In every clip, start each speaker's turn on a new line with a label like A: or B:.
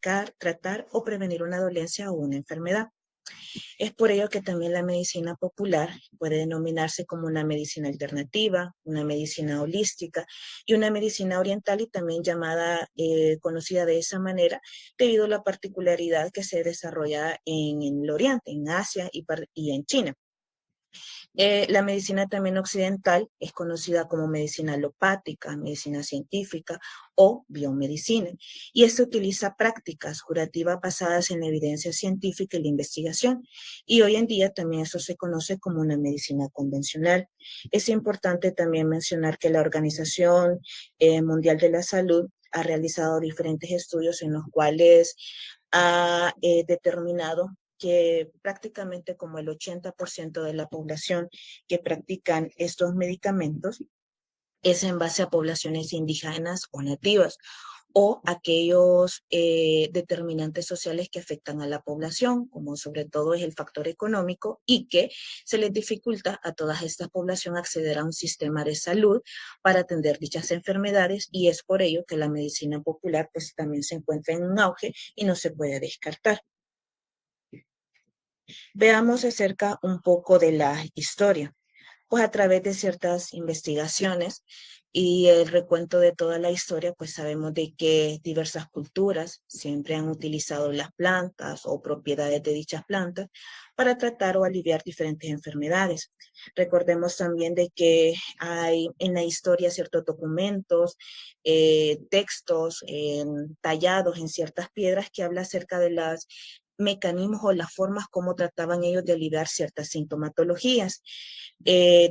A: tratar o prevenir una dolencia o una enfermedad. Es por ello que también la medicina popular puede denominarse como una medicina alternativa, una medicina holística y una medicina oriental y también llamada, conocida de esa manera, debido a la particularidad que se desarrolla en el Oriente, en Asia y en China. La medicina también occidental es conocida como medicina alopática, medicina científica o biomedicina, y esto utiliza prácticas curativas basadas en la evidencia científica y la investigación, y hoy en día también eso se conoce como una medicina convencional. Es importante también mencionar que la Organización Mundial de la Salud ha realizado diferentes estudios en los cuales ha determinado que prácticamente como el 80% de la población que practican estos medicamentos es en base a poblaciones indígenas o nativas o aquellos determinantes sociales que afectan a la población, como sobre todo es el factor económico y que se les dificulta a toda esta población acceder a un sistema de salud para atender dichas enfermedades, y es por ello que la medicina popular pues también se encuentra en un auge y no se puede descartar. Veamos acerca un poco de la historia. Pues a través de ciertas investigaciones y el recuento de toda la historia, pues sabemos de que diversas culturas siempre han utilizado las plantas o propiedades de dichas plantas para tratar o aliviar diferentes enfermedades. Recordemos también de que hay en la historia ciertos documentos, textos tallados en ciertas piedras que habla acerca de los mecanismos o las formas como trataban ellos de aliviar ciertas sintomatologías.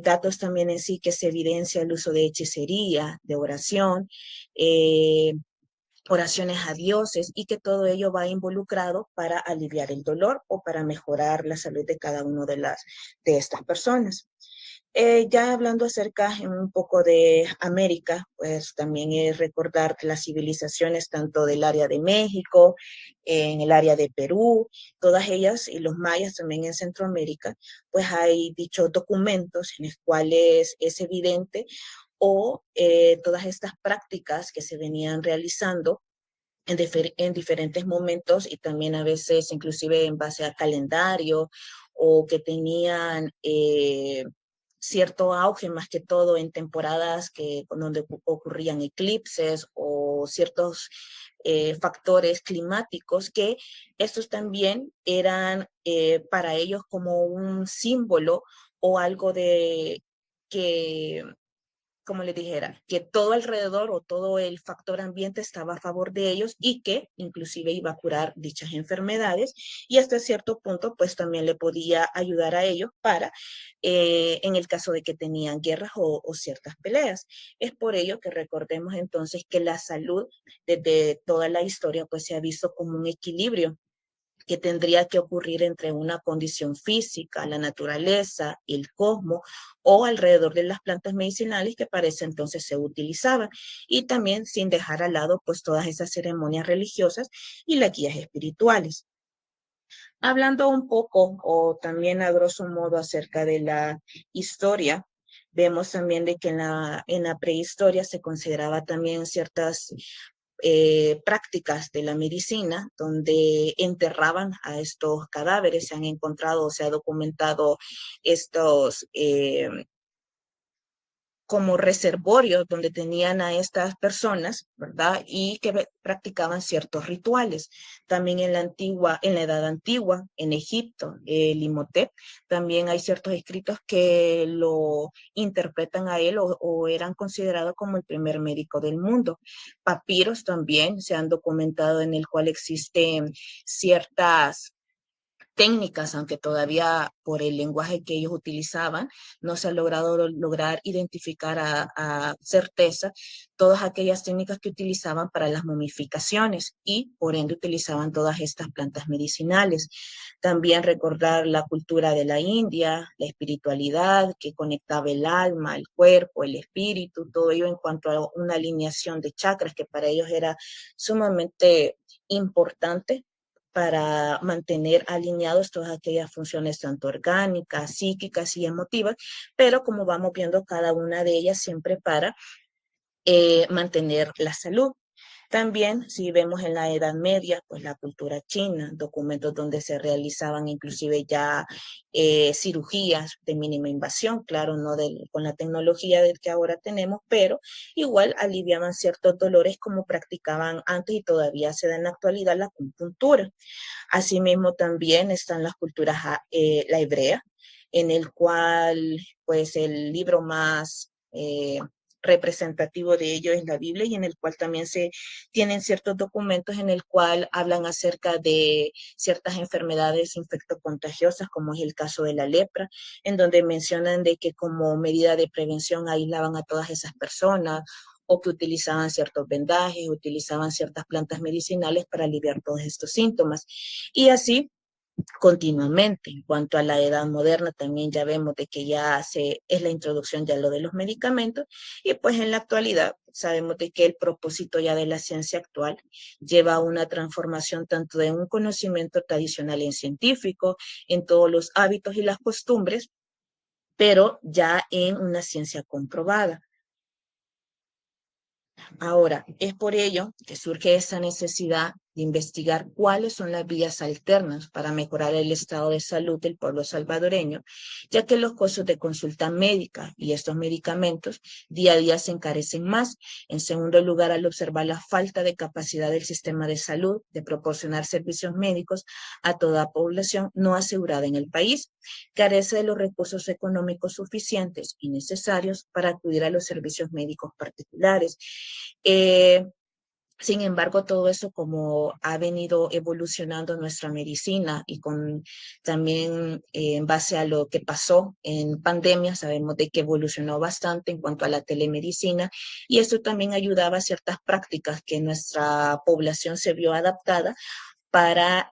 A: Datos también en sí que se evidencia el uso de hechicería, de oración, eh, oraciones a dioses, y que todo ello va involucrado para aliviar el dolor o para mejorar la salud de cada una de estas personas. Ya hablando acerca un poco de América, pues también es recordar las civilizaciones tanto del área de México, en el área de Perú, todas ellas, y los mayas también en Centroamérica, pues hay dichos documentos en los cuales es evidente o todas estas prácticas que se venían realizando en diferentes momentos y también a veces inclusive en base a calendario o que tenían cierto auge más que todo en temporadas donde ocurrían eclipses o ciertos factores climáticos, que estos también eran para ellos como un símbolo o algo de que, como les dijera, que todo alrededor o todo el factor ambiente estaba a favor de ellos y que inclusive iba a curar dichas enfermedades, y hasta cierto punto pues también le podía ayudar a ellos para, en el caso de que tenían guerras o ciertas peleas. Es por ello que recordemos entonces que la salud desde toda la historia pues se ha visto como un equilibrio que tendría que ocurrir entre una condición física, la naturaleza, el cosmos o alrededor de las plantas medicinales que para ese entonces se utilizaban, y también sin dejar al lado pues todas esas ceremonias religiosas y las guías espirituales. Hablando un poco o también a grosso modo acerca de la historia, vemos también de que en la prehistoria se consideraba también ciertas prácticas de la medicina donde enterraban a estos cadáveres. Se han encontrado, se ha documentado estos como reservorios donde tenían a estas personas, ¿verdad? Y que practicaban ciertos rituales. También en la Edad Antigua, en Egipto, el Imhotep, también hay ciertos escritos que lo interpretan a él o eran considerados como el primer médico del mundo. Papiros también se han documentado en el cual existen ciertas técnicas, aunque todavía por el lenguaje que ellos utilizaban, no se ha logrado lograr identificar a certeza todas aquellas técnicas que utilizaban para las momificaciones y por ende utilizaban todas estas plantas medicinales. También recordar la cultura de la India, la espiritualidad que conectaba el alma, el cuerpo, el espíritu, todo ello en cuanto a una alineación de chakras que para ellos era sumamente importante para mantener alineados todas aquellas funciones tanto orgánicas, psíquicas y emotivas, pero como vamos viendo cada una de ellas siempre para mantener la salud. También, si vemos en la Edad Media, pues la cultura china, documentos donde se realizaban inclusive ya cirugías de mínima invasión, claro, con la tecnología del que ahora tenemos, pero igual aliviaban ciertos dolores como practicaban antes y todavía se da en la actualidad la acupuntura. Asimismo, también están las culturas, la hebrea, en el cual, pues, el libro más representativo de ello es la Biblia y en el cual también se tienen ciertos documentos en el cual hablan acerca de ciertas enfermedades infectocontagiosas, como es el caso de la lepra, en donde mencionan de que como medida de prevención aislaban a todas esas personas o que utilizaban ciertos vendajes, utilizaban ciertas plantas medicinales para aliviar todos estos síntomas. Y así continuamente. En cuanto a la edad moderna, también ya vemos de que es la introducción ya lo de los medicamentos y pues en la actualidad sabemos de que el propósito ya de la ciencia actual lleva a una transformación tanto de un conocimiento tradicional en científico, en todos los hábitos y las costumbres, pero ya en una ciencia comprobada. Ahora, es por ello que surge esa necesidad de investigar cuáles son las vías alternas para mejorar el estado de salud del pueblo salvadoreño, ya que los costos de consulta médica y estos medicamentos día a día se encarecen más. En segundo lugar, al observar la falta de capacidad del sistema de salud de proporcionar servicios médicos a toda población no asegurada en el país, carece de los recursos económicos suficientes y necesarios para acudir a los servicios médicos particulares. Eh, Sin embargo, todo eso como ha venido evolucionando nuestra medicina y con también en base a lo que pasó en pandemia, sabemos de que evolucionó bastante en cuanto a la telemedicina y esto también ayudaba a ciertas prácticas que nuestra población se vio adaptada para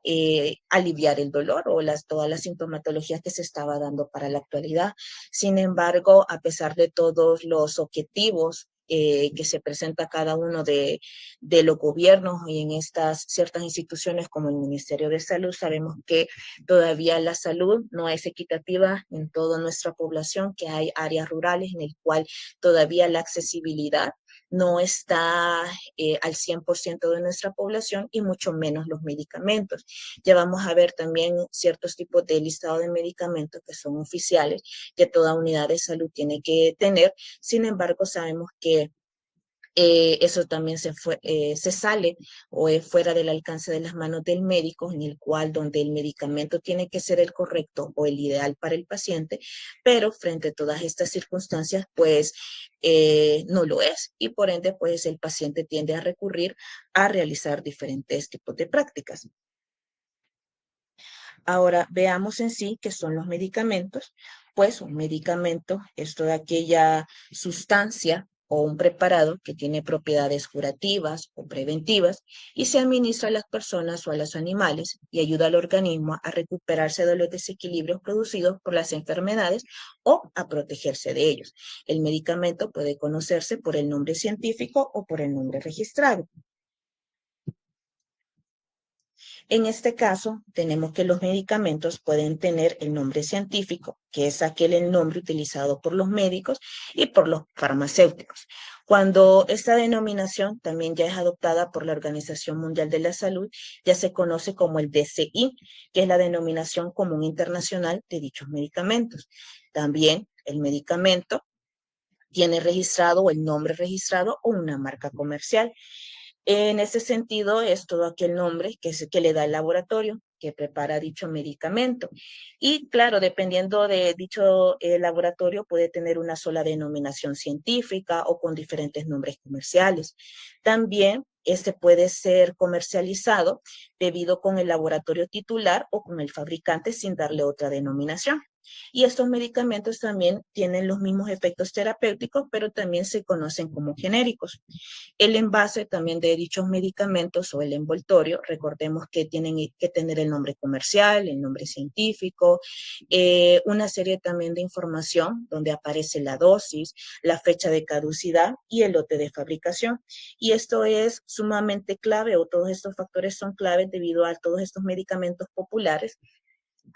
A: aliviar el dolor o todas las sintomatologías que se estaba dando para la actualidad. Sin embargo, a pesar de todos los objetivos que se presenta cada uno de los gobiernos y en estas ciertas instituciones como el Ministerio de Salud, sabemos que todavía la salud no es equitativa en toda nuestra población, que hay áreas rurales en el cual todavía la accesibilidad no está al 100% de nuestra población y mucho menos los medicamentos. Ya vamos a ver también ciertos tipos de listado de medicamentos que son oficiales, que toda unidad de salud tiene que tener. Sin embargo, sabemos que eso también se sale o es fuera del alcance de las manos del médico, en el cual donde el medicamento tiene que ser el correcto o el ideal para el paciente, pero frente a todas estas circunstancias, pues no lo es y por ende, pues el paciente tiende a recurrir a realizar diferentes tipos de prácticas. Ahora veamos en sí qué son los medicamentos. Pues un medicamento es toda aquella sustancia o un preparado que tiene propiedades curativas o preventivas y se administra a las personas o a los animales y ayuda al organismo a recuperarse de los desequilibrios producidos por las enfermedades o a protegerse de ellos. El medicamento puede conocerse por el nombre científico o por el nombre registrado. En este caso, tenemos que los medicamentos pueden tener el nombre científico, que es aquel el nombre utilizado por los médicos y por los farmacéuticos. Cuando esta denominación también ya es adoptada por la Organización Mundial de la Salud, ya se conoce como el DCI, que es la denominación común internacional de dichos medicamentos. También el medicamento tiene registrado o el nombre registrado o una marca comercial. En ese sentido, es todo aquel nombre que, que le da el laboratorio que prepara dicho medicamento. Y claro, dependiendo de dicho laboratorio, puede tener una sola denominación científica o con diferentes nombres comerciales. También este puede ser comercializado debido con el laboratorio titular o con el fabricante sin darle otra denominación. Y estos medicamentos también tienen los mismos efectos terapéuticos, pero también se conocen como genéricos. El envase también de dichos medicamentos o el envoltorio, recordemos que tienen que tener el nombre comercial, el nombre científico, una serie también de información donde aparece la dosis, la fecha de caducidad y el lote de fabricación. Y esto es sumamente clave o todos estos factores son claves debido a todos estos medicamentos populares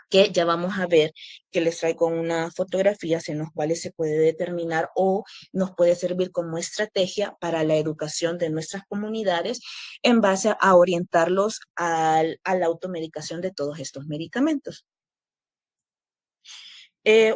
A: que ya vamos a ver que les traigo unas fotografías en las cuales se puede determinar o nos puede servir como estrategia para la educación de nuestras comunidades en base a orientarlos a la automedicación de todos estos medicamentos.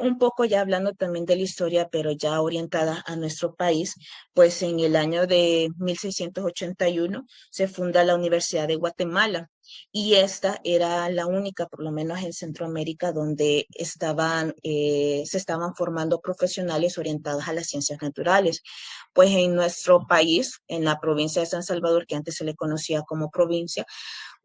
A: Un poco ya hablando también de la historia, pero ya orientada a nuestro país, pues en el año de 1681 se funda la Universidad de Guatemala y esta era la única, por lo menos en Centroamérica, donde se estaban formando profesionales orientados a las ciencias naturales. Pues en nuestro país, en la provincia de San Salvador, que antes se le conocía como provincia,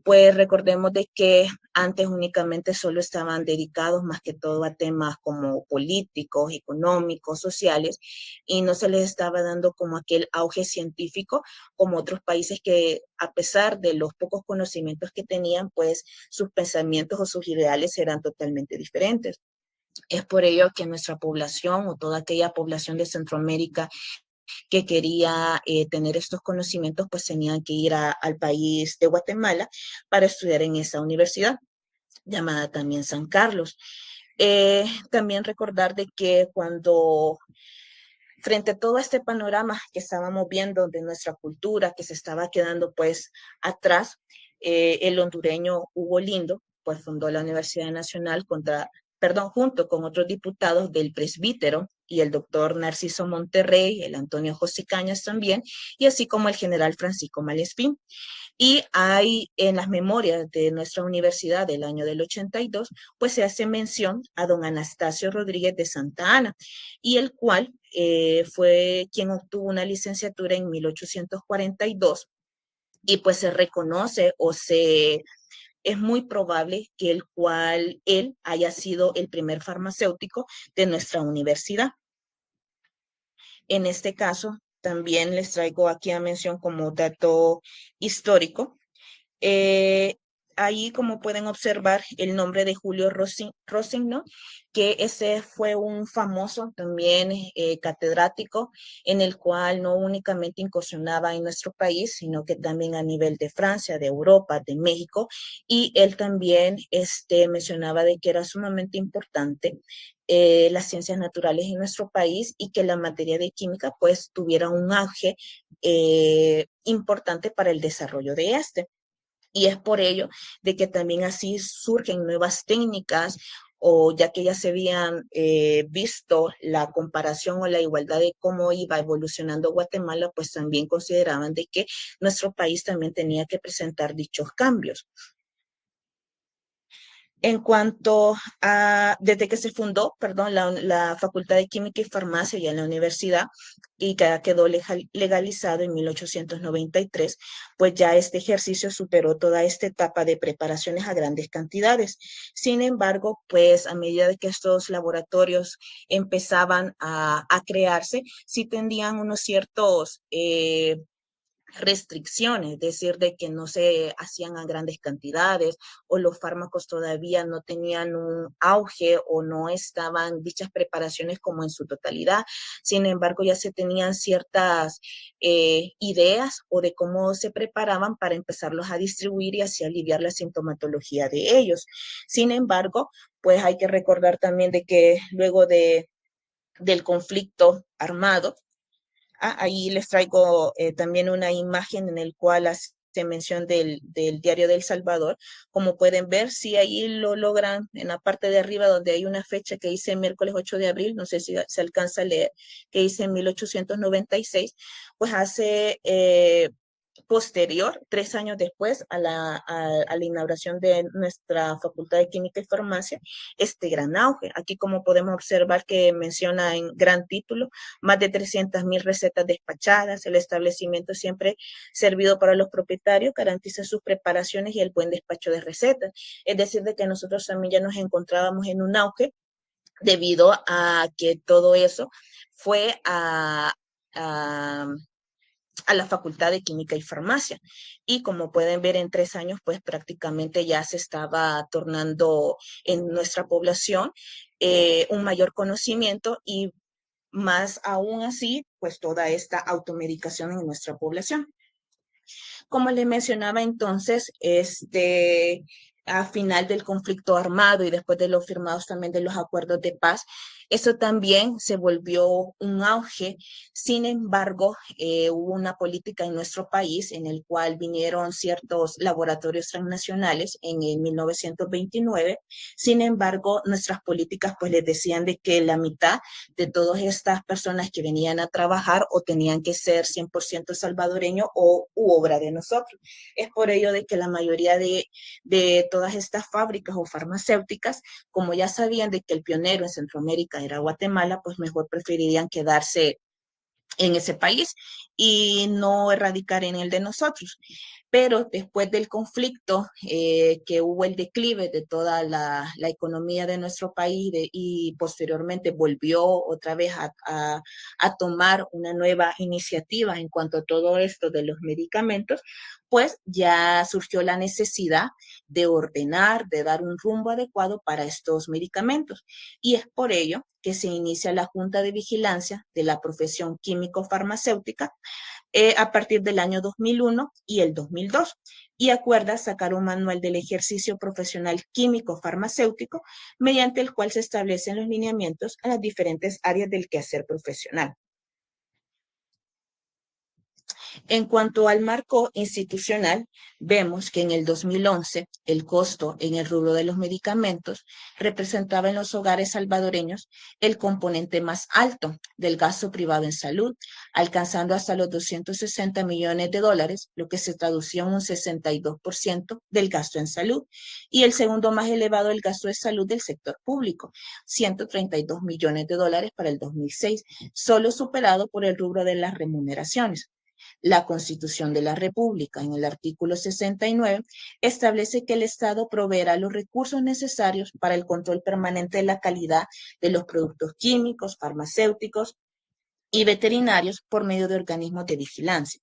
A: pues recordemos de que antes únicamente solo estaban dedicados más que todo a temas como políticos, económicos, sociales, y no se les estaba dando como aquel auge científico como otros países que a pesar de los pocos conocimientos que tenían, pues sus pensamientos o sus ideales eran totalmente diferentes. Es por ello que nuestra población o toda aquella población de Centroamérica que quería tener estos conocimientos, pues tenían que ir al país de Guatemala para estudiar en esa universidad, llamada también San Carlos. También recordar de que cuando frente a todo este panorama que estábamos viendo de nuestra cultura, que se estaba quedando pues atrás, el hondureño Hugo Lindo, pues fundó la Universidad Nacional junto con otros diputados del presbítero y el doctor Narciso Monterrey, el Antonio José Cañas también, y así como el general Francisco Malespín. Y hay en las memorias de nuestra universidad del año del 82, pues se hace mención a don Anastasio Rodríguez de Santa Ana, y el cual fue quien obtuvo una licenciatura en 1842 y pues se reconoce es muy probable que él haya sido el primer farmacéutico de nuestra universidad. En este caso, también les traigo aquí a mención como dato histórico. Eh, Ahí, como pueden observar, el nombre de Julio Rossignol, que ese fue un famoso también catedrático en el cual no únicamente incursionaba en nuestro país, sino que también a nivel de Francia, de Europa, de México, y él también mencionaba de que era sumamente importante las ciencias naturales en nuestro país y que la materia de química pues tuviera un auge importante para el desarrollo de este. Y es por ello de que también así surgen nuevas técnicas o ya que ya se habían visto la comparación o la igualdad de cómo iba evolucionando Guatemala, pues también consideraban de que nuestro país también tenía que presentar dichos cambios. En cuanto a, desde que se fundó, perdón, la Facultad de Química y Farmacia ya en la universidad y que quedó legalizado en 1893, pues ya este ejercicio superó toda esta etapa de preparaciones a grandes cantidades. Sin embargo, pues a medida de que estos laboratorios empezaban a crearse, sí tendían unos ciertos restricciones, es decir, de que no se hacían a grandes cantidades o los fármacos todavía no tenían un auge o no estaban dichas preparaciones como en su totalidad. Sin embargo, ya se tenían ciertas ideas o de cómo se preparaban para empezarlos a distribuir y así aliviar la sintomatología de ellos. Sin embargo, pues hay que recordar también de que luego del conflicto armado, ahí les traigo también una imagen en el cual hace mención del diario de El Salvador. Como pueden ver, si ahí lo logran en la parte de arriba donde hay una fecha que dice miércoles 8 de abril, no sé si se alcanza a leer, que dice 1896, pues hace posterior, 3 años después a la inauguración de nuestra Facultad de Química y Farmacia, este gran auge. Aquí como podemos observar que menciona en gran título, más de 300,000 recetas despachadas, el establecimiento siempre servido para los propietarios, garantiza sus preparaciones y el buen despacho de recetas. Es decir, de que nosotros también ya nos encontrábamos en un auge debido a que todo eso fue a la Facultad de Química y Farmacia. Y como pueden ver, en 3 años, pues prácticamente ya se estaba tornando en nuestra población un mayor conocimiento y más aún así, pues toda esta automedicación en nuestra población. Como le mencionaba entonces, a final del conflicto armado y después de los firmados también de los acuerdos de paz, eso también se volvió un auge. Sin embargo, hubo una política en nuestro país en el cual vinieron ciertos laboratorios transnacionales en el 1929. Sin embargo, nuestras políticas pues les decían de que la mitad de todas estas personas que venían a trabajar o tenían que ser 100% salvadoreño o u obra de nosotros. Es por ello de que la mayoría de todas estas fábricas o farmacéuticas, como ya sabían de que el pionero en Centroamérica era Guatemala, pues mejor preferirían quedarse en ese país y no erradicar en el de nosotros. Pero después del conflicto, que hubo el declive de toda la economía de nuestro país y posteriormente volvió otra vez a tomar una nueva iniciativa en cuanto a todo esto de los medicamentos, pues ya surgió la necesidad de ordenar, de dar un rumbo adecuado para estos medicamentos. Y es por ello que se inicia la Junta de Vigilancia de la Profesión Químico-Farmacéutica a partir del año 2001 y el 2002, y acuerda sacar un manual del ejercicio profesional químico-farmacéutico mediante el cual se establecen los lineamientos a las diferentes áreas del quehacer profesional. En cuanto al marco institucional, vemos que en el 2011 el costo en el rubro de los medicamentos representaba en los hogares salvadoreños el componente más alto del gasto privado en salud, alcanzando hasta los 260 millones de dólares, lo que se traducía en un 62% del gasto en salud, y el segundo más elevado el gasto de salud del sector público, 132 millones de dólares para el 2006, solo superado por el rubro de las remuneraciones. La Constitución de la República, en el artículo 69, establece que el Estado proveerá los recursos necesarios para el control permanente de la calidad de los productos químicos, farmacéuticos y veterinarios por medio de organismos de vigilancia.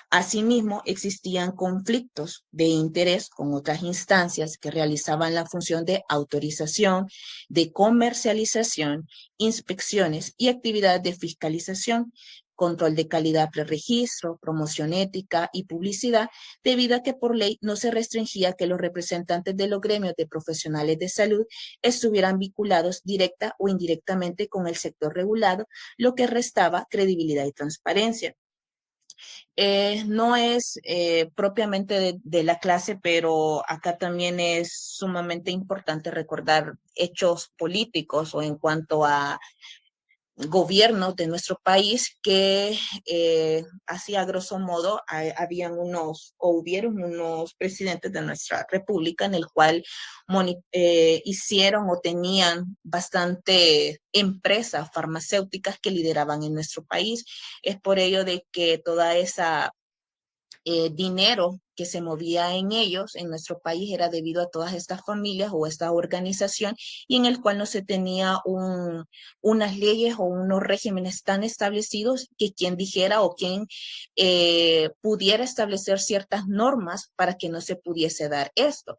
A: Asimismo, existían conflictos de interés con otras instancias que realizaban la función de autorización, de comercialización, inspecciones y actividades de fiscalización, control de calidad preregistro, promoción ética y publicidad, debido a que por ley no se restringía que los representantes de los gremios de profesionales de salud estuvieran vinculados directa o indirectamente con el sector regulado, lo que restaba credibilidad y transparencia. No es propiamente de la clase, pero acá también es sumamente importante recordar hechos políticos o en cuanto a gobiernos de nuestro país que así a grosso modo habían unos o hubieron unos presidentes de nuestra república en el cual hicieron o tenían bastante empresas farmacéuticas que lideraban en nuestro país. Es por ello de que toda esa dinero que se movía en ellos, en nuestro país, era debido a todas estas familias o esta organización y en el cual no se tenía unas leyes o unos regímenes tan establecidos que quien dijera o quien pudiera establecer ciertas normas para que no se pudiese dar esto.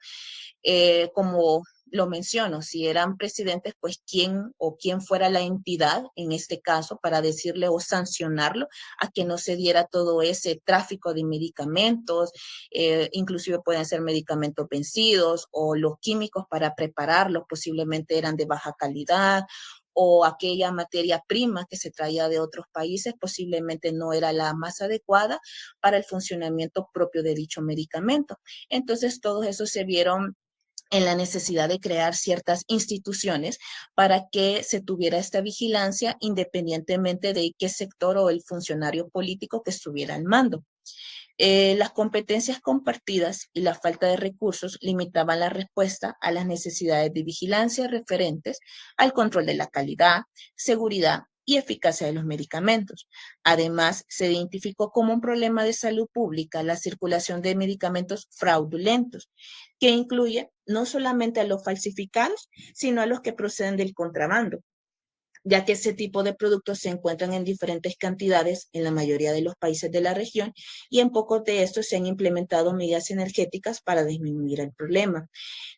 A: Como lo menciono, si eran presidentes, pues quién fuera la entidad en este caso para decirle o sancionarlo a que no se diera todo ese tráfico de medicamentos, inclusive pueden ser medicamentos vencidos o los químicos para prepararlos posiblemente eran de baja calidad o aquella materia prima que se traía de otros países posiblemente no era la más adecuada para el funcionamiento propio de dicho medicamento. Entonces, todos esos se vieron en la necesidad de crear ciertas instituciones para que se tuviera esta vigilancia independientemente de qué sector o el funcionario político que estuviera al mando. Las competencias compartidas y la falta de recursos limitaban la respuesta a las necesidades de vigilancia referentes al control de la calidad, seguridad y eficacia de los medicamentos. Además, se identificó como un problema de salud pública la circulación de medicamentos fraudulentos, que incluye no solamente a los falsificados, sino a los que proceden del contrabando, ya que ese tipo de productos se encuentran en diferentes cantidades en la mayoría de los países de la región y en pocos de estos se han implementado medidas energéticas para disminuir el problema.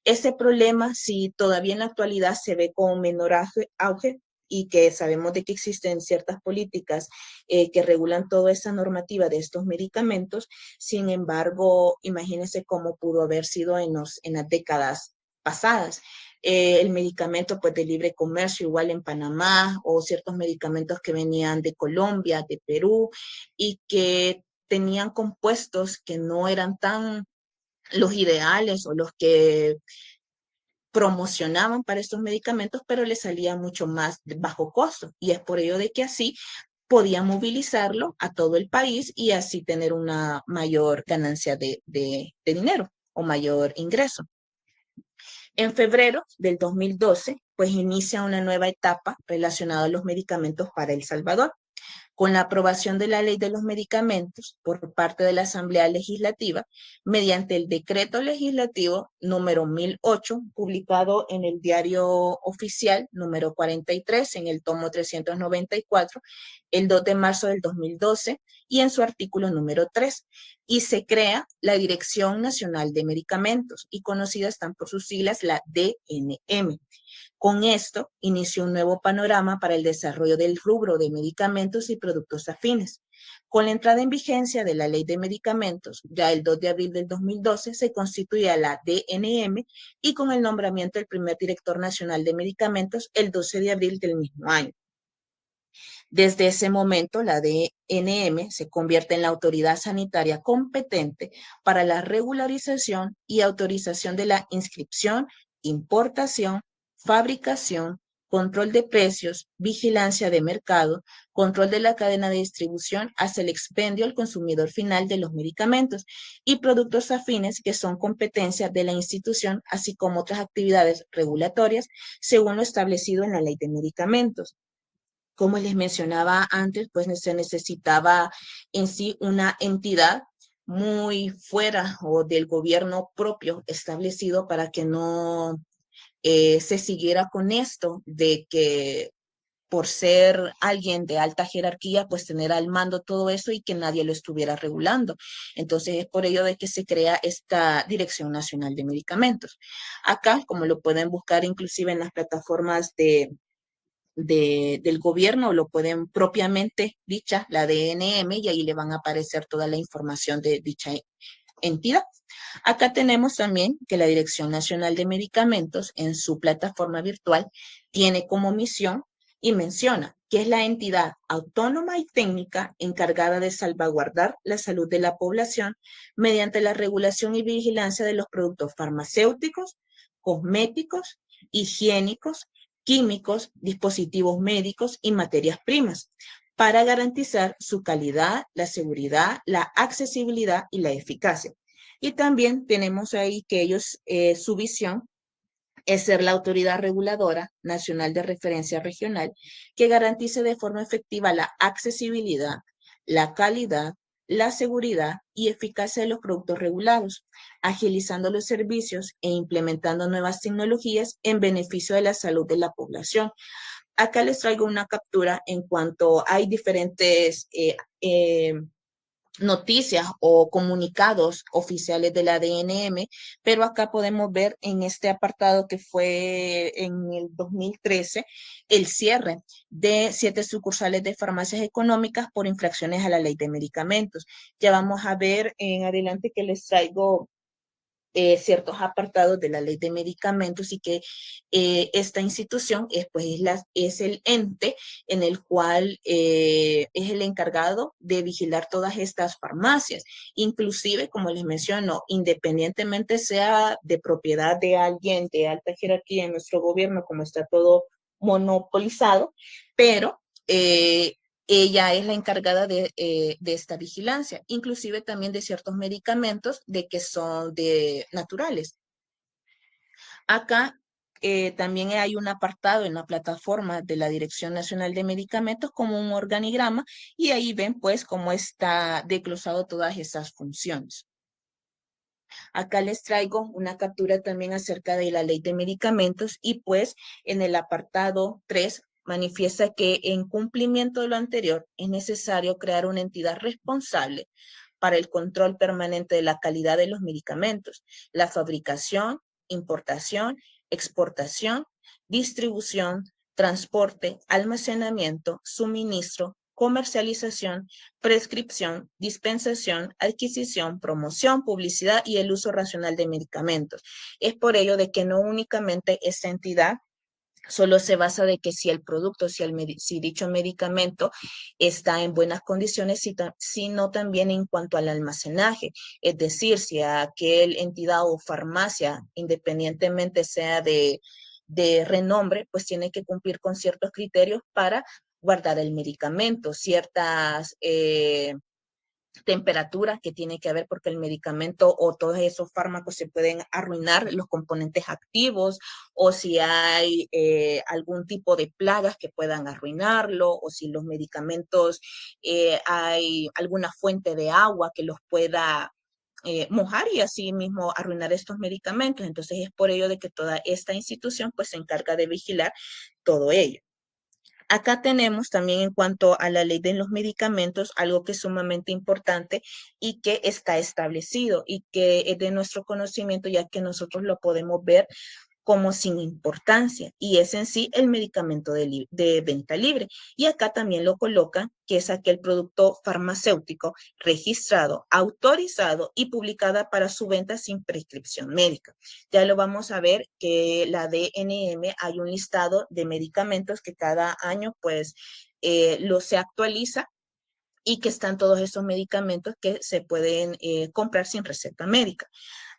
A: Ese problema, si todavía en la actualidad se ve con menor auge, y que sabemos de que existen ciertas políticas que regulan toda esa normativa de estos medicamentos. Sin embargo, imagínense cómo pudo haber sido en las décadas pasadas. El medicamento pues de libre comercio igual en Panamá, o ciertos medicamentos que venían de Colombia, de Perú, y que tenían compuestos que no eran tan los ideales o los que promocionaban para estos medicamentos, pero les salía mucho más de bajo costo. Y es por ello de que así podían movilizarlo a todo el país y así tener una mayor ganancia de dinero o mayor ingreso. En febrero del 2012, pues inicia una nueva etapa relacionada a los medicamentos para El Salvador. Con la aprobación de la Ley de los Medicamentos por parte de la Asamblea Legislativa, mediante el Decreto Legislativo número 1008, publicado en el Diario Oficial número 43, en el tomo 394, el 2 de marzo del 2012, y en su artículo número 3, y se crea la Dirección Nacional de Medicamentos, y conocida están por sus siglas la DNM. Con esto inició un nuevo panorama para el desarrollo del rubro de medicamentos y productos afines. Con la entrada en vigencia de la Ley de Medicamentos, ya el 2 de abril del 2012, se constituía la DNM, y con el nombramiento del primer director nacional de medicamentos el 12 de abril del mismo año. Desde ese momento, la DNM se convierte en la autoridad sanitaria competente para la regularización y autorización de la inscripción, importación, fabricación, control de precios, vigilancia de mercado, control de la cadena de distribución hasta el expendio al consumidor final de los medicamentos y productos afines que son competencia de la institución, así como otras actividades regulatorias según lo establecido en la Ley de Medicamentos. Como les mencionaba antes, pues se necesitaba en sí una entidad muy fuera o del gobierno propio establecido para que no se siguiera con esto de que por ser alguien de alta jerarquía, pues tener al mando todo eso y que nadie lo estuviera regulando. Entonces es por ello de que se crea esta Dirección Nacional de Medicamentos. Acá, como lo pueden buscar inclusive en las plataformas del gobierno, lo pueden propiamente dicha, la DNM, y ahí le van a aparecer toda la información de dicha entidad. Acá tenemos también que la Dirección Nacional de Medicamentos en su plataforma virtual tiene como misión y menciona que es la entidad autónoma y técnica encargada de salvaguardar la salud de la población mediante la regulación y vigilancia de los productos farmacéuticos, cosméticos, higiénicos, químicos, dispositivos médicos y materias primas, para garantizar su calidad, la seguridad, la accesibilidad y la eficacia. Y también tenemos ahí que ellos, su visión es ser la autoridad reguladora nacional de referencia regional que garantice de forma efectiva la accesibilidad, la calidad, la seguridad y eficacia de los productos regulados, agilizando los servicios e implementando nuevas tecnologías en beneficio de la salud de la población. Acá les traigo una captura en cuanto hay diferentes noticias o comunicados oficiales de la DNM, pero acá podemos ver en este apartado que fue en el 2013 el cierre de 7 sucursales de farmacias económicas por infracciones a la ley de medicamentos. Ya vamos a ver en adelante que les traigo ciertos apartados de la ley de medicamentos, y que esta institución pues, es el ente en el cual es el encargado de vigilar todas estas farmacias, inclusive, como les menciono, independientemente sea de propiedad de alguien de alta jerarquía en nuestro gobierno, como está todo monopolizado, pero ella es la encargada de esta vigilancia, inclusive también de ciertos medicamentos de que son de naturales. Acá también hay un apartado en la plataforma de la Dirección Nacional de Medicamentos como un organigrama, y ahí ven pues cómo está desglosado todas esas funciones. Acá les traigo una captura también acerca de la ley de medicamentos, y pues en el apartado 3 manifiesta que en cumplimiento de lo anterior es necesario crear una entidad responsable para el control permanente de la calidad de los medicamentos, la fabricación, importación, exportación, distribución, transporte, almacenamiento, suministro, comercialización, prescripción, dispensación, adquisición, promoción, publicidad y el uso racional de medicamentos. Es por ello de que no únicamente esta entidad solo se basa de que si el producto, si dicho medicamento está en buenas condiciones, sino también en cuanto al almacenaje. Es decir, si aquel entidad o farmacia, independientemente sea de renombre, pues tiene que cumplir con ciertos criterios para guardar el medicamento, ciertas temperatura que tiene que haber porque el medicamento o todos esos fármacos se pueden arruinar los componentes activos o si hay algún tipo de plagas que puedan arruinarlo o si los medicamentos hay alguna fuente de agua que los pueda mojar y así mismo arruinar estos medicamentos. Entonces es por ello de que toda esta institución pues se encarga de vigilar todo ello. Acá tenemos también en cuanto a la ley de los medicamentos algo que es sumamente importante y que está establecido y que es de nuestro conocimiento ya que nosotros lo podemos ver como sin importancia y es en sí el medicamento de venta libre. Y acá también lo colocan que es aquel producto farmacéutico registrado, autorizado y publicada para su venta sin prescripción médica. Ya lo vamos a ver que la DNM hay un listado de medicamentos que cada año pues lo se actualiza y que están todos esos medicamentos que se pueden comprar sin receta médica.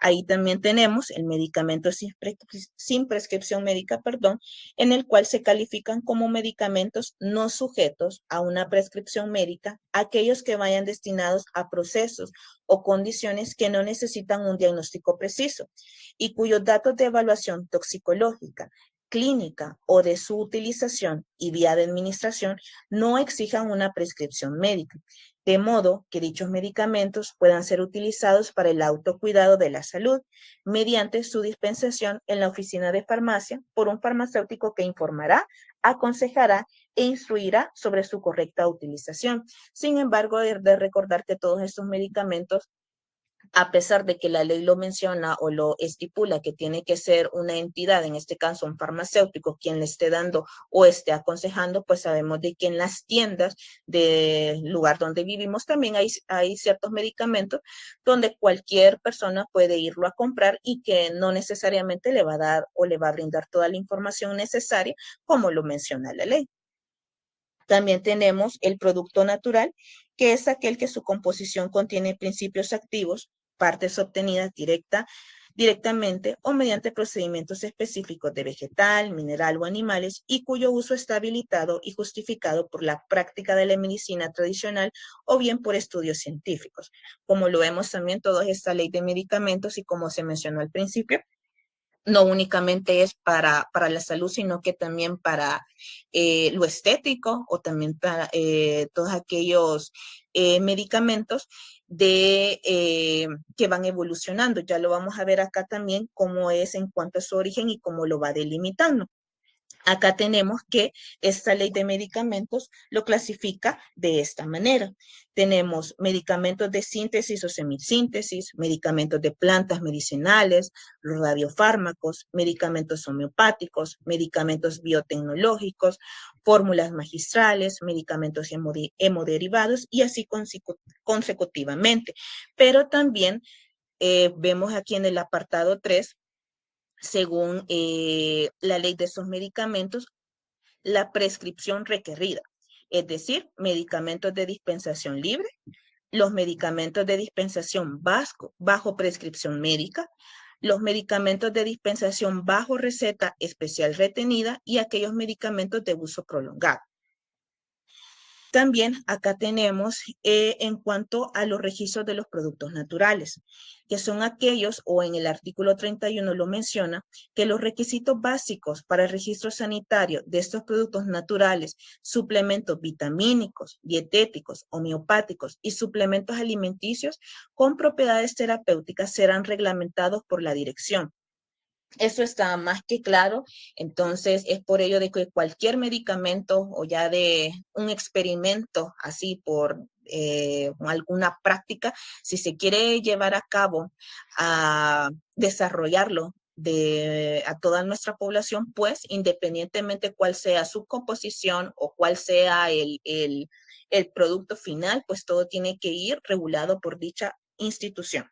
A: Ahí también tenemos el medicamento sin prescripción médica, perdón, en el cual se califican como medicamentos no sujetos a una prescripción médica aquellos que vayan destinados a procesos o condiciones que no necesitan un diagnóstico preciso y cuyos datos de evaluación toxicológica, clínica o de su utilización y vía de administración no exijan una prescripción médica, de modo que dichos medicamentos puedan ser utilizados para el autocuidado de la salud mediante su dispensación en la oficina de farmacia por un farmacéutico que informará, aconsejará e instruirá sobre su correcta utilización. Sin embargo, de recordar que todos estos medicamentos a pesar de que la ley lo menciona o lo estipula que tiene que ser una entidad, en este caso un farmacéutico, quien le esté dando o esté aconsejando, pues sabemos de que en las tiendas del lugar donde vivimos también hay ciertos medicamentos donde cualquier persona puede irlo a comprar y que no necesariamente le va a dar o le va a brindar toda la información necesaria como lo menciona la ley. También tenemos el producto natural, que es aquel que su composición contiene principios activos, partes obtenidas directamente o mediante procedimientos específicos de vegetal, mineral o animales y cuyo uso está habilitado y justificado por la práctica de la medicina tradicional o bien por estudios científicos. Como lo vemos también, toda esta ley de medicamentos y como se mencionó al principio, no únicamente es para la salud, sino que también para lo estético o también para todos aquellos medicamentos que van evolucionando. Ya lo vamos a ver acá también cómo es en cuanto a su origen y cómo lo va delimitando. Acá tenemos que esta ley de medicamentos lo clasifica de esta manera. Tenemos medicamentos de síntesis o semisíntesis, medicamentos de plantas medicinales, los radiofármacos, medicamentos homeopáticos, medicamentos biotecnológicos, fórmulas magistrales, medicamentos hemoderivados y así consecutivamente. Pero también vemos aquí en el apartado 3 según la ley de esos medicamentos, la prescripción requerida, es decir, medicamentos de dispensación libre, los medicamentos de dispensación bajo prescripción médica, los medicamentos de dispensación bajo receta especial retenida y aquellos medicamentos de uso prolongado. También acá tenemos en cuanto a los registros de los productos naturales, que son aquellos, o en el artículo 31 lo menciona, que los requisitos básicos para el registro sanitario de estos productos naturales, suplementos vitamínicos, dietéticos, homeopáticos y suplementos alimenticios con propiedades terapéuticas serán reglamentados por la dirección. Eso está más que claro, entonces es por ello de que cualquier medicamento o ya de un experimento así por alguna práctica, si se quiere llevar a cabo a desarrollarlo a toda nuestra población, pues independientemente cuál sea su composición o cuál sea el producto final, pues todo tiene que ir regulado por dicha institución.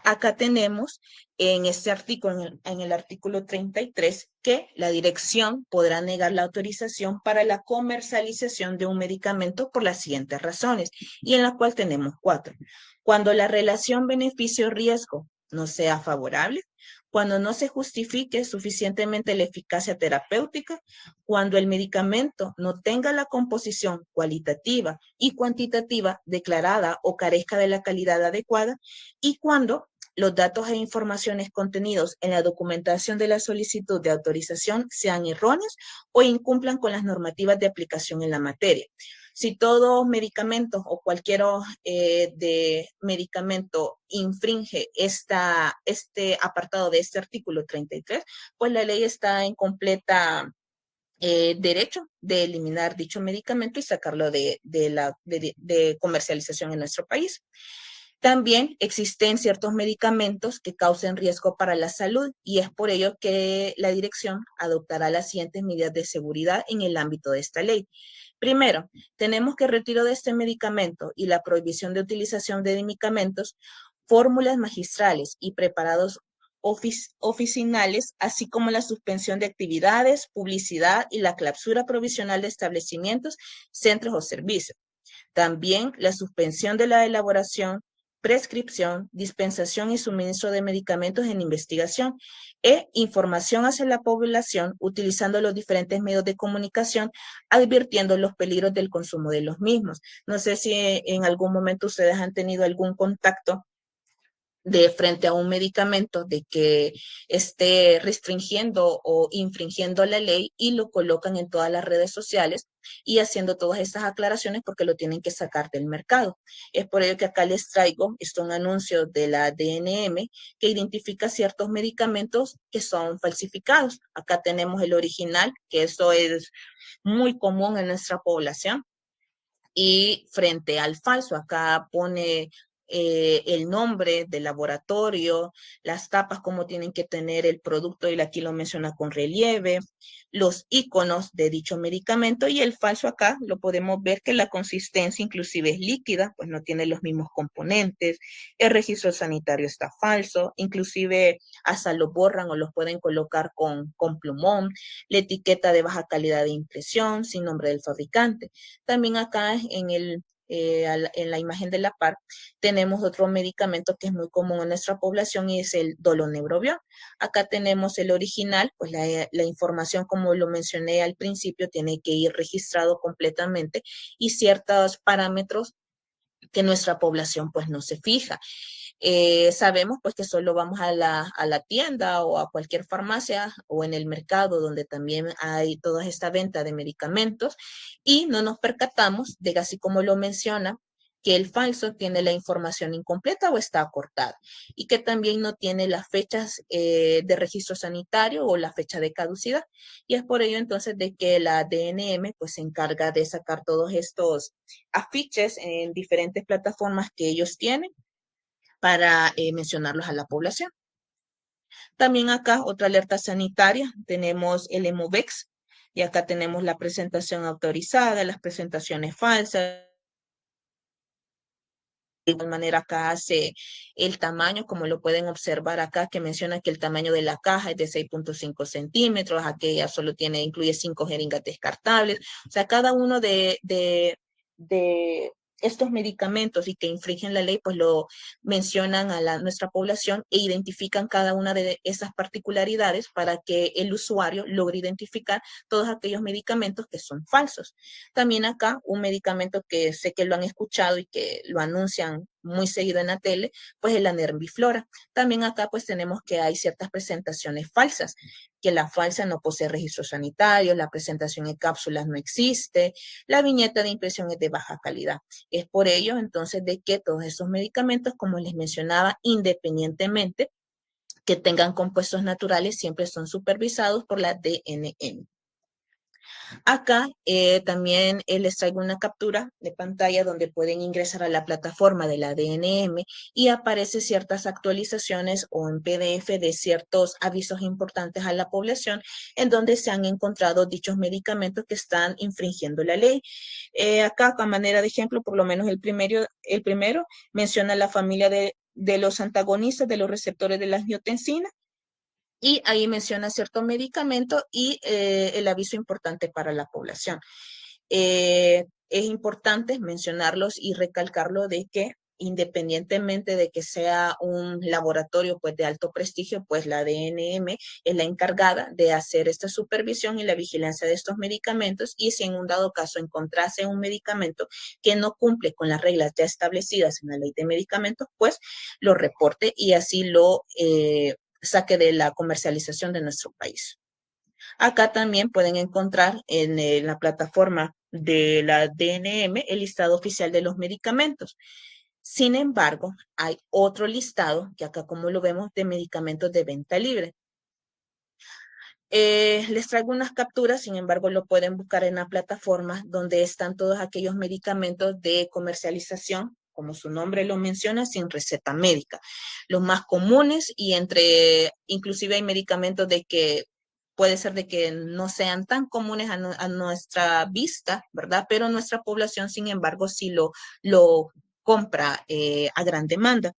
A: Acá tenemos en este artículo, en el artículo 33, que la dirección podrá negar la autorización para la comercialización de un medicamento por las siguientes razones, y en la cual tenemos 4. Cuando la relación beneficio-riesgo no sea favorable, cuando no se justifique suficientemente la eficacia terapéutica, cuando el medicamento no tenga la composición cualitativa y cuantitativa declarada o carezca de la calidad adecuada, y cuando los datos e informaciones contenidos en la documentación de la solicitud de autorización sean erróneos o incumplan con las normativas de aplicación en la materia. Si todo medicamento o cualquier de medicamento infringe este apartado de este artículo 33, pues la ley está en completa derecho de eliminar dicho medicamento y sacarlo de comercialización en nuestro país. También existen ciertos medicamentos que causen riesgo para la salud y es por ello que la dirección adoptará las siguientes medidas de seguridad en el ámbito de esta ley. Primero, tenemos que el retiro de este medicamento y la prohibición de utilización de medicamentos, fórmulas magistrales y preparados oficinales, así como la suspensión de actividades, publicidad y la clausura provisional de establecimientos, centros o servicios. También la suspensión de la elaboración, prescripción, dispensación y suministro de medicamentos en investigación e información hacia la población utilizando los diferentes medios de comunicación, advirtiendo los peligros del consumo de los mismos. No sé si en algún momento ustedes han tenido algún contacto de frente a un medicamento de que esté restringiendo o infringiendo la ley y lo colocan en todas las redes sociales y haciendo todas estas aclaraciones porque lo tienen que sacar del mercado. Es por ello que acá les traigo un anuncio de la DNM que identifica ciertos medicamentos que son falsificados. Acá tenemos el original, que eso es muy común en nuestra población. Y frente al falso, acá pone el nombre del laboratorio, las tapas, cómo tienen que tener el producto, y aquí lo menciona con relieve, los iconos de dicho medicamento, y el falso acá lo podemos ver que la consistencia inclusive es líquida, pues no tiene los mismos componentes, el registro sanitario está falso, inclusive hasta lo borran o los pueden colocar con plumón, la etiqueta de baja calidad de impresión, sin nombre del fabricante. También acá en la imagen de la par tenemos otro medicamento que es muy común en nuestra población y es el Doloneurobion. Acá tenemos el original, pues la información, como lo mencioné al principio, tiene que ir registrado completamente y ciertos parámetros que nuestra población pues no se fija. Sabemos pues que solo vamos a la tienda o a cualquier farmacia o en el mercado donde también hay toda esta venta de medicamentos y no nos percatamos de, así como lo menciona, que el falso tiene la información incompleta o está acortada y que también no tiene las fechas de registro sanitario o la fecha de caducidad. Y es por ello entonces de que la DNM pues se encarga de sacar todos estos afiches en diferentes plataformas que ellos tienen para mencionarlos a la población. También acá otra alerta sanitaria, tenemos el Emovex y acá tenemos la presentación autorizada, las presentaciones falsas. De igual manera acá hace el tamaño, como lo pueden observar acá, que menciona que el tamaño de la caja es de 6.5 centímetros, aquella solo incluye 5 jeringas descartables. O sea, cada uno de estos medicamentos y que infringen la ley, pues lo mencionan a nuestra población e identifican cada una de esas particularidades para que el usuario logre identificar todos aquellos medicamentos que son falsos. También acá un medicamento que sé que lo han escuchado y que lo anuncian muy seguido en la tele, pues es la Nerviflora. También acá pues tenemos que hay ciertas presentaciones falsas, que la falsa no posee registro sanitario, la presentación en cápsulas no existe, la viñeta de impresión es de baja calidad. Es por ello entonces de que todos esos medicamentos, como les mencionaba, independientemente que tengan compuestos naturales, siempre son supervisados por la DNM. Acá también les traigo una captura de pantalla donde pueden ingresar a la plataforma de la DNM y aparece ciertas actualizaciones o en PDF de ciertos avisos importantes a la población en donde se han encontrado dichos medicamentos que están infringiendo la ley. Acá, a manera de ejemplo, por lo menos el primero menciona la familia de los antagonistas de los receptores de la angiotensina y ahí menciona cierto medicamento y el aviso importante para la población. Es importante mencionarlos y recalcarlo de que independientemente de que sea un laboratorio pues de alto prestigio, pues la DNM es la encargada de hacer esta supervisión y la vigilancia de estos medicamentos y si en un dado caso encontrase un medicamento que no cumple con las reglas ya establecidas en la ley de medicamentos, pues lo reporte y así lo saque de la comercialización de nuestro país. Acá también pueden encontrar en la plataforma de la DNM el listado oficial de los medicamentos. Sin embargo, hay otro listado, que acá como lo vemos, de medicamentos de venta libre. Les traigo unas capturas, sin embargo, lo pueden buscar en la plataforma donde están todos aquellos medicamentos de comercialización, como su nombre lo menciona, sin receta médica. Los más comunes y inclusive hay medicamentos de que puede ser de que no sean tan comunes a nuestra vista, ¿verdad? Pero nuestra población, sin embargo, sí lo compra a gran demanda.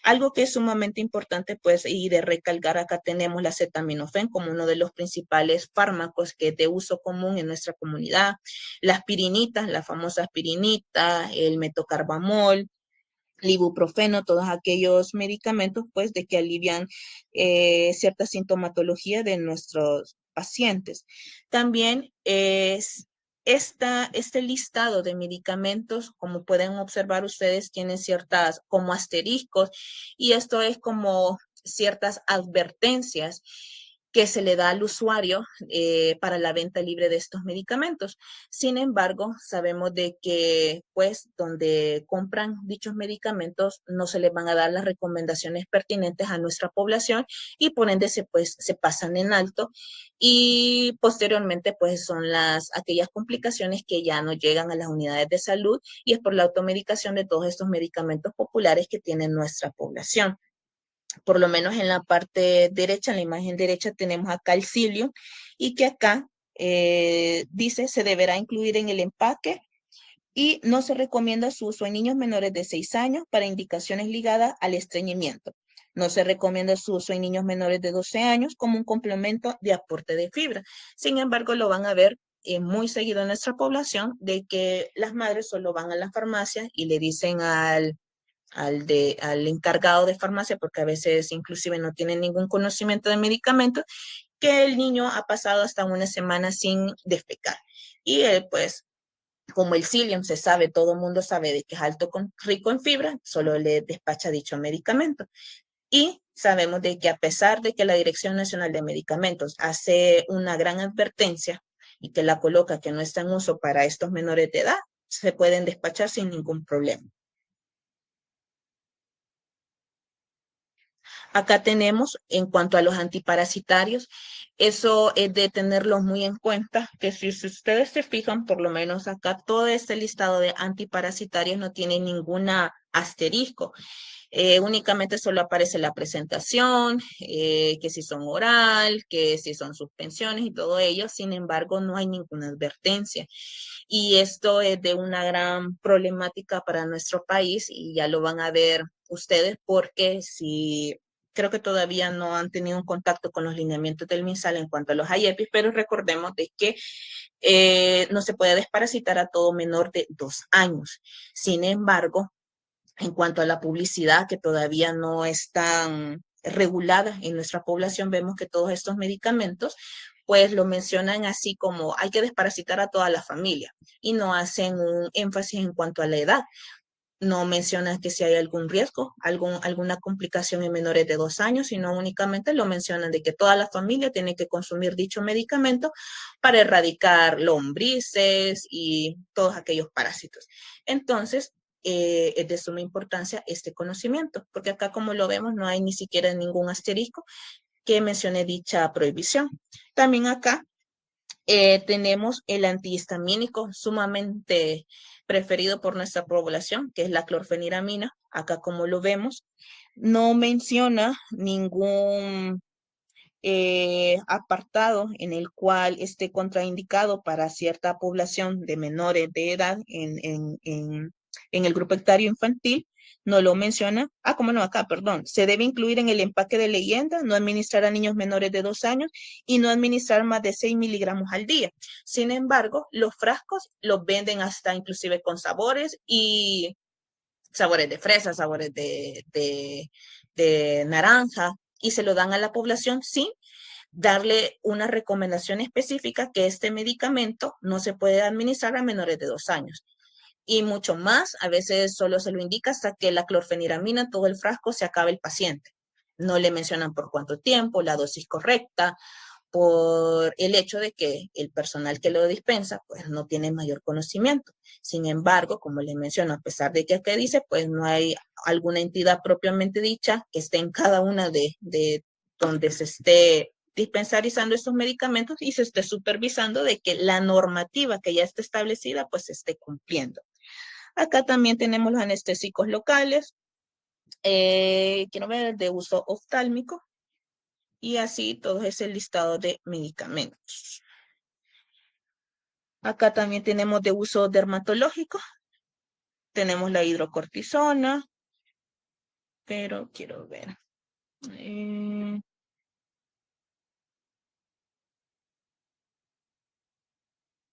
A: Algo que es sumamente importante, pues, y de recalcar, acá tenemos la acetaminofén como uno de los principales fármacos que es de uso común en nuestra comunidad, la aspirinita, la famosa aspirinita, el metocarbamol, el ibuprofeno, todos aquellos medicamentos, pues, de que alivian cierta sintomatología de nuestros pacientes. También este listado de medicamentos, como pueden observar ustedes, tienen ciertas como asteriscos y esto es como ciertas advertencias que se le da al usuario para la venta libre de estos medicamentos. Sin embargo, sabemos de que, pues, donde compran dichos medicamentos no se les van a dar las recomendaciones pertinentes a nuestra población y por ende se pasan en alto y posteriormente, pues, son aquellas complicaciones que ya no llegan a las unidades de salud y es por la automedicación de todos estos medicamentos populares que tiene nuestra población. Por lo menos en la parte derecha, en la imagen derecha, tenemos acá el psyllium y que acá dice se deberá incluir en el empaque y no se recomienda su uso en niños menores de 6 años para indicaciones ligadas al estreñimiento. No se recomienda su uso en niños menores de 12 años como un complemento de aporte de fibra. Sin embargo, lo van a ver muy seguido en nuestra población de que las madres solo van a la farmacia y le dicen al encargado de farmacia, porque a veces inclusive no tienen ningún conocimiento de medicamentos, que el niño ha pasado hasta una semana sin defecar. Y él, pues, como el psyllium se sabe, todo el mundo sabe de que es rico en fibra, solo le despacha dicho medicamento. Y sabemos de que a pesar de que la Dirección Nacional de Medicamentos hace una gran advertencia y que la coloca que no está en uso para estos menores de edad, se pueden despachar sin ningún problema. Acá tenemos, en cuanto a los antiparasitarios, eso es de tenerlos muy en cuenta, que si ustedes se fijan, por lo menos acá todo este listado de antiparasitarios no tiene ninguna asterisco. Únicamente solo aparece la presentación, que si son oral, que si son suspensiones y todo ello. Sin embargo, no hay ninguna advertencia. Y esto es de una gran problemática para nuestro país y ya lo van a ver ustedes porque si creo que todavía no han tenido un contacto con los lineamientos del MinSal en cuanto a los IEPIs, pero recordemos de que no se puede desparasitar a todo menor de 2 años. Sin embargo, en cuanto a la publicidad, que todavía no es tan regulada en nuestra población, vemos que todos estos medicamentos, pues lo mencionan así como hay que desparasitar a toda la familia y no hacen un énfasis en cuanto a la edad. No mencionan que si hay algún riesgo, alguna complicación en menores de 2 años, sino únicamente lo mencionan de que toda la familia tiene que consumir dicho medicamento para erradicar lombrices y todos aquellos parásitos. Entonces, es de suma importancia este conocimiento, porque acá como lo vemos no hay ni siquiera ningún asterisco que mencione dicha prohibición. También acá Tenemos el antihistamínico sumamente preferido por nuestra población, que es la clorfeniramina. Acá como lo vemos, no menciona ningún apartado en el cual esté contraindicado para cierta población de menores de edad en el grupo etario infantil, no lo menciona. Ah, cómo no, acá, perdón. Se debe incluir en el empaque de leyenda, no administrar a niños menores de 2 años y no administrar más de 6 miligramos al día. Sin embargo, los frascos los venden hasta inclusive con sabores y sabores de fresa, sabores de naranja, y se lo dan a la población sin darle una recomendación específica que este medicamento no se puede administrar a menores de 2 años. Y mucho más, a veces solo se lo indica hasta que la clorfeniramina, todo el frasco, se acabe el paciente. No le mencionan por cuánto tiempo, la dosis correcta, por el hecho de que el personal que lo dispensa pues no tiene mayor conocimiento. Sin embargo, como les menciono, a pesar de que aquí dice, pues no hay alguna entidad propiamente dicha que esté en cada una de donde se esté dispensarizando estos medicamentos y se esté supervisando de que la normativa que ya está establecida pues se esté cumpliendo. Acá también tenemos los anestésicos locales, quiero ver, de uso oftálmico, y así todo es el listado de medicamentos. Acá también tenemos de uso dermatológico, tenemos la hidrocortisona, pero quiero ver.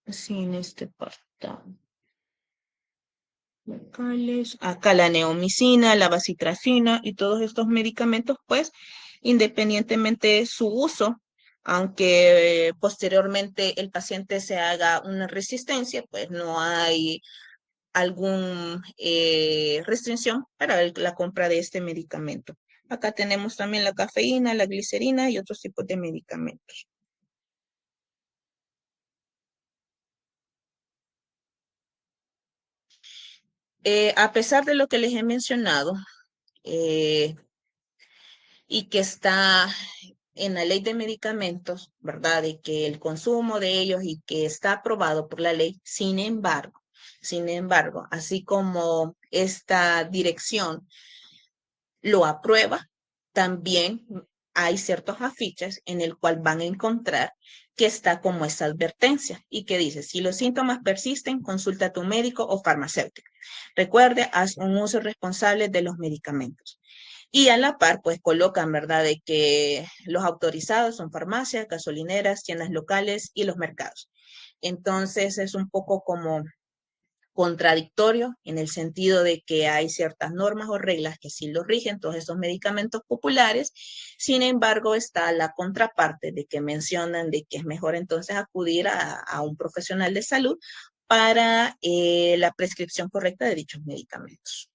A: Sí, en este apartado. Locales. Acá la neomicina, la bacitracina y todos estos medicamentos, pues, independientemente de su uso, aunque posteriormente el paciente se haga una resistencia, pues no hay alguna restricción para la compra de este medicamento. Acá tenemos también la cafeína, la glicerina y otros tipos de medicamentos. A pesar de lo que les he mencionado eh, y que está en la ley de medicamentos, ¿verdad? De que el consumo de ellos y que está aprobado por la ley, sin embargo, así como esta dirección lo aprueba, también hay ciertos afiches en el cual van a encontrar que está como esa advertencia y que dice, si los síntomas persisten, consulta a tu médico o farmacéutico. Recuerde, haz un uso responsable de los medicamentos. Y a la par, pues colocan, ¿verdad?, de que los autorizados son farmacias, gasolineras, tiendas locales y los mercados. Entonces es un poco como contradictorio en el sentido de que hay ciertas normas o reglas que sí lo rigen todos estos medicamentos populares. Sin embargo, está la contraparte de que mencionan de que es mejor entonces acudir a un profesional de salud para la prescripción correcta de dichos medicamentos.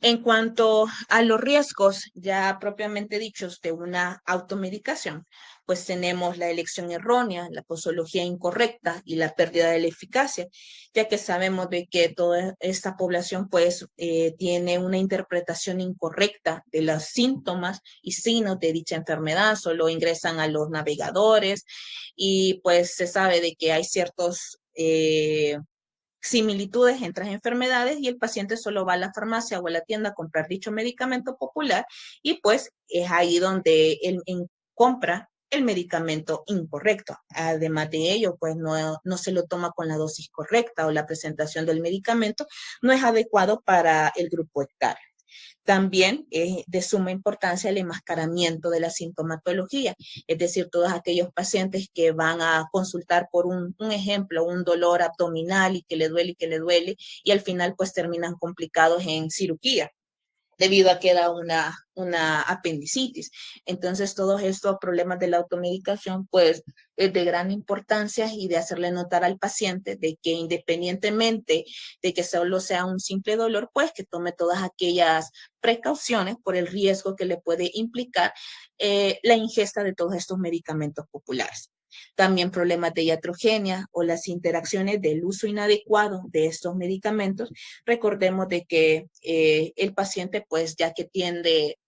A: En cuanto a los riesgos ya propiamente dichos de una automedicación, pues tenemos la elección errónea, la posología incorrecta y la pérdida de la eficacia, ya que sabemos de que toda esta población pues tiene una interpretación incorrecta de los síntomas y signos de dicha enfermedad, solo ingresan a los navegadores y pues se sabe de que hay ciertos similitudes entre las enfermedades y el paciente solo va a la farmacia o a la tienda a comprar dicho medicamento popular y pues es ahí donde él compra el medicamento incorrecto. Además de ello, pues no se lo toma con la dosis correcta o la presentación del medicamento no es adecuado para el grupo etario. También es de suma importancia el enmascaramiento de la sintomatología, es decir, todos aquellos pacientes que van a consultar por un ejemplo, un dolor abdominal y que le duele, y al final pues terminan complicados en cirugía debido a que da una apendicitis. Entonces, todos estos problemas de la automedicación, pues, es de gran importancia y de hacerle notar al paciente de que independientemente de que solo sea un simple dolor, pues que tome todas aquellas precauciones por el riesgo que le puede implicar la ingesta de todos estos medicamentos populares. También problemas de iatrogenia o las interacciones del uso inadecuado de estos medicamentos. Recordemos de que el paciente, pues ya que tiende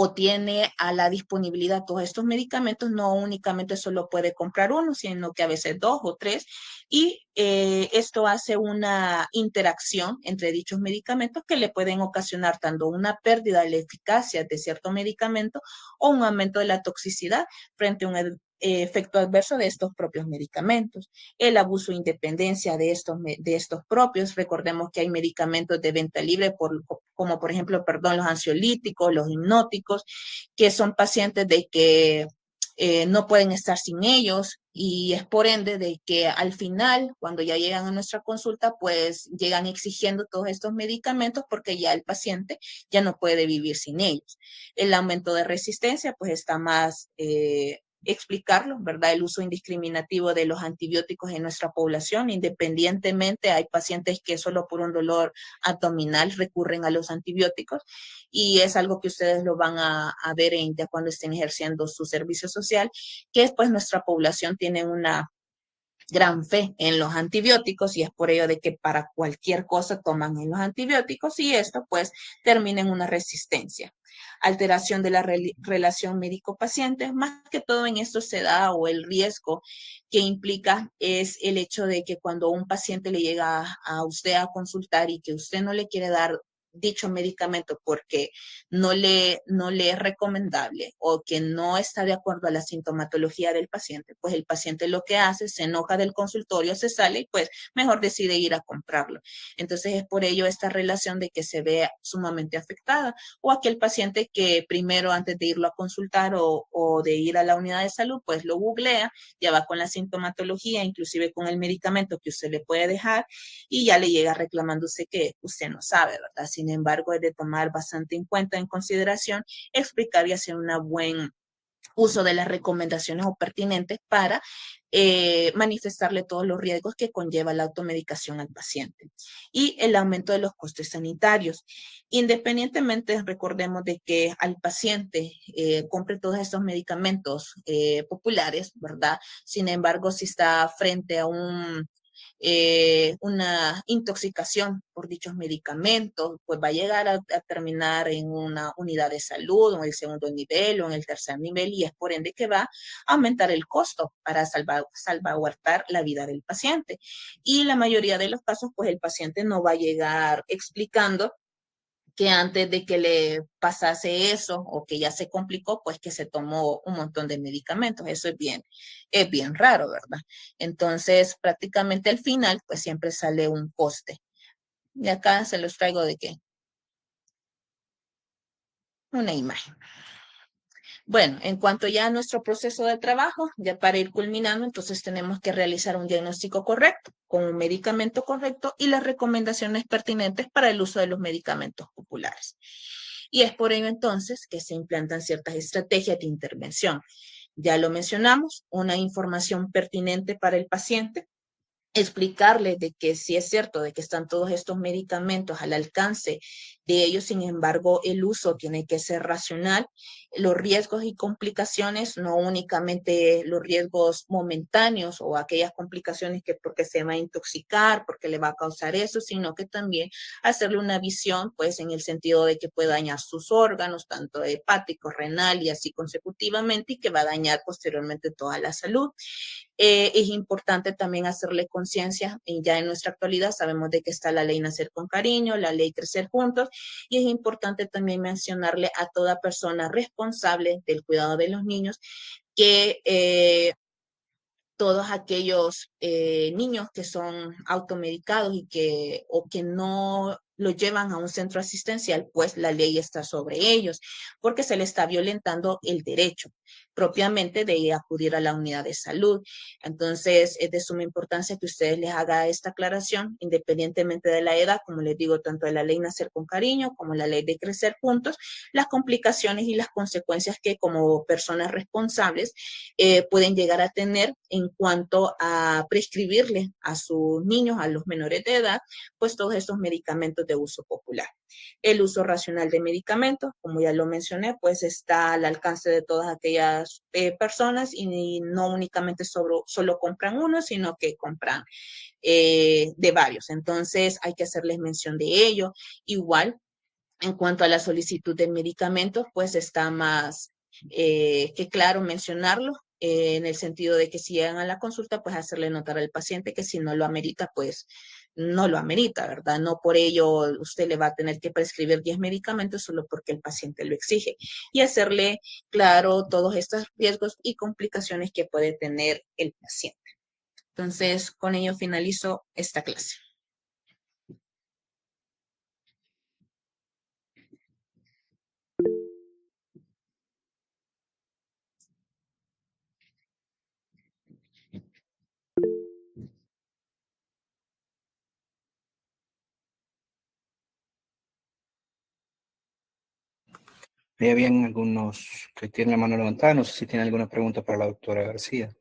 A: o tiene a la disponibilidad todos estos medicamentos, no únicamente solo puede comprar uno, sino que a veces dos o tres, y esto hace una interacción entre dichos medicamentos que le pueden ocasionar tanto una pérdida de la eficacia de cierto medicamento o un aumento de la toxicidad frente a un efecto adverso de estos propios medicamentos. El abuso e independencia de estos propios, recordemos que hay medicamentos de venta libre como por ejemplo, los ansiolíticos, los hipnóticos, que son pacientes de que no pueden estar sin ellos y es por ende de que al final, cuando ya llegan a nuestra consulta, pues llegan exigiendo todos estos medicamentos porque ya el paciente ya no puede vivir sin ellos. El aumento de resistencia, pues está más explicarlo, ¿verdad? El uso indiscriminativo de los antibióticos en nuestra población, independientemente, hay pacientes que solo por un dolor abdominal recurren a los antibióticos y es algo que ustedes lo van a ver ya cuando estén ejerciendo su servicio social, que pues nuestra población tiene una gran fe en los antibióticos y es por ello de que para cualquier cosa toman en los antibióticos y esto pues termina en una resistencia. Alteración de la relación médico-paciente, más que todo en esto se da o el riesgo que implica es el hecho de que cuando un paciente le llega a usted a consultar y que usted no le quiere dar dicho medicamento porque no le es recomendable o que no está de acuerdo a la sintomatología del paciente, pues el paciente lo que hace, se enoja del consultorio, se sale y pues mejor decide ir a comprarlo. Entonces es por ello esta relación de que se ve sumamente afectada o aquel paciente que primero antes de irlo a consultar o de ir a la unidad de salud, pues lo googlea, ya va con la sintomatología, inclusive con el medicamento que usted le puede dejar y ya le llega reclamándose que usted no sabe, ¿verdad? Sin embargo, es de tomar bastante en cuenta, en consideración, explicar y hacer un buen uso de las recomendaciones o pertinentes para manifestarle todos los riesgos que conlleva la automedicación al paciente y el aumento de los costes sanitarios. Independientemente, recordemos de que al paciente compre todos estos medicamentos populares, ¿verdad? Sin embargo, si está frente a una intoxicación por dichos medicamentos, pues va a llegar a terminar en una unidad de salud, o en el segundo nivel, o en el tercer nivel, y es por ende que va a aumentar el costo para salvaguardar la vida del paciente. Y la mayoría de los casos, pues el paciente no va a llegar explicando que antes de que le pasase eso o que ya se complicó, pues que se tomó un montón de medicamentos. Eso es bien raro, ¿verdad? Entonces, prácticamente al final, pues siempre sale un coste. Y acá se los traigo de qué? Una imagen. Bueno, en cuanto ya a nuestro proceso de trabajo, ya para ir culminando, entonces tenemos que realizar un diagnóstico correcto, con un medicamento correcto y las recomendaciones pertinentes para el uso de los medicamentos populares. Y es por ello entonces que se implantan ciertas estrategias de intervención. Ya lo mencionamos, una información pertinente para el paciente, explicarle de que sí es cierto, de que están todos estos medicamentos al alcance de ellos, sin embargo, el uso tiene que ser racional, los riesgos y complicaciones, no únicamente los riesgos momentáneos o aquellas complicaciones que porque se va a intoxicar, porque le va a causar eso, sino que también hacerle una visión, pues en el sentido de que puede dañar sus órganos, tanto hepático, renal y así consecutivamente, y que va a dañar posteriormente toda la salud. Es importante también hacerle conciencia, ya en nuestra actualidad sabemos de que está la ley Nacer con Cariño, la ley Crecer Juntos, y es importante también mencionarle a toda persona responsable del cuidado de los niños que todos aquellos niños que son automedicados o que no lo llevan a un centro asistencial, pues la ley está sobre ellos, porque se le está violentando el derecho propiamente de acudir a la unidad de salud. Entonces, es de suma importancia que ustedes les hagan esta aclaración, independientemente de la edad, como les digo, tanto de la ley Nacer con Cariño como la ley de Crecer Juntos, las complicaciones y las consecuencias que como personas responsables pueden llegar a tener en cuanto a prescribirle a sus niños, a los menores de edad, pues todos estos medicamentos de uso popular. El uso racional de medicamentos, como ya lo mencioné, pues está al alcance de todas aquellas personas y no únicamente solo compran uno, sino que compran de varios. Entonces hay que hacerles mención de ello. Igual En cuanto a la solicitud de medicamentos, pues está más que claro mencionarlo, en el sentido de que si llegan a la consulta, pues hacerle notar al paciente que si no lo amerita, pues no lo amerita, ¿verdad? No por ello usted le va a tener que prescribir 10 medicamentos solo porque el paciente lo exige. Y hacerle claro todos estos riesgos y complicaciones que puede tener el paciente. Entonces, con ello finalizo esta clase.
B: Ahí habían algunos que tienen la mano levantada. No sé si tienen alguna pregunta para la doctora García.